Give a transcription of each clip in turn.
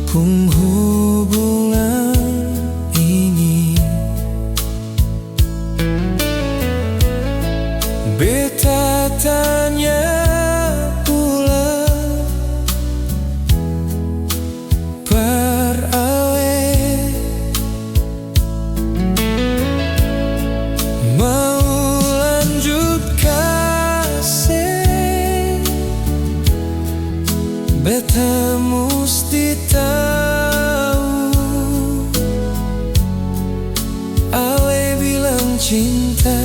penghubungan ini. Beta tanya pula perale mau lanjut kasih. Beta musti tahu ale bilang cinta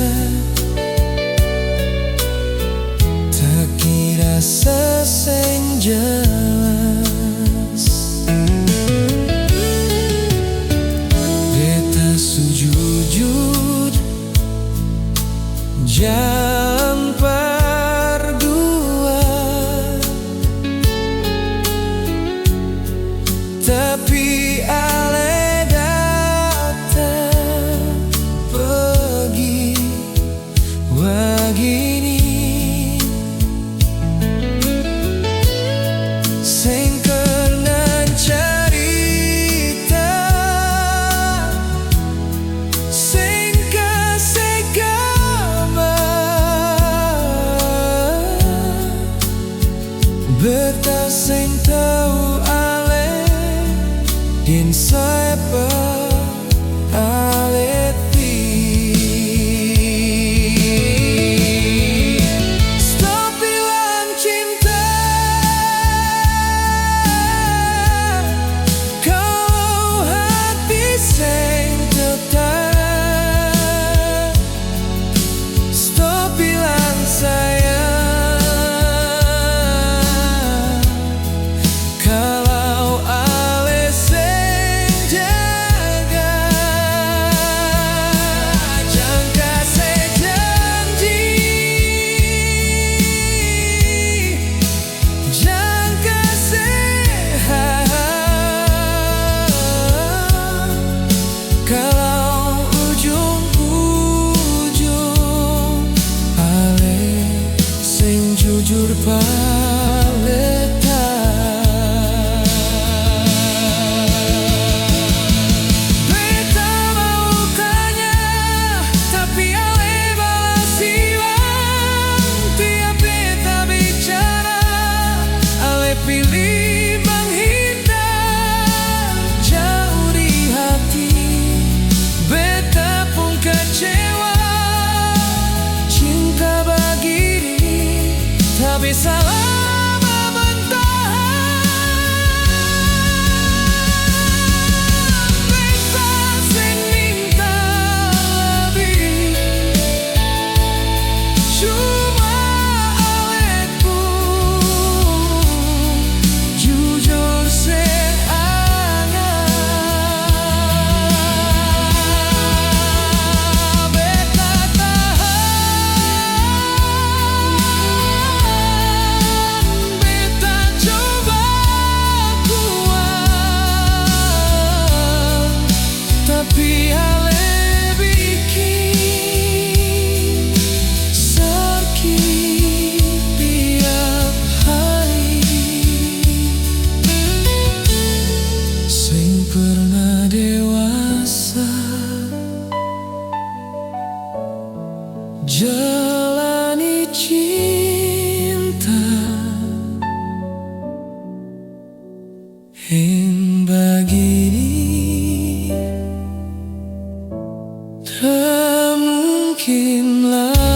tak kira seseng jelas. Beta sujud jalan berdua, tapi ale datang pergi begini. Sing kena cerita, sing kasih kabar, beta sing tau ale din siapa ale ti. Stop bilang cinta kalau hati sing tetap. Stop bilang sayang kalau ale sing jaga. Jangan kasih janji, jangan kasih harap kalau ujung-ujung ale sing jujur paleta. Beta mau tanya tapi ale balas hilang. Tiap beta bicara ale pilih menghindar jauh di hati. Beta pun kecewa, cinta begini tak bisa lama bertahan. Beta sing minta lebih, cuma ale pun jujur seangan. Beta tahan, beta coba kuat, tapi ale bikin sakit tiap hari. Sing pernah dewasa jalani cinta yang begini tak mungkin lagi.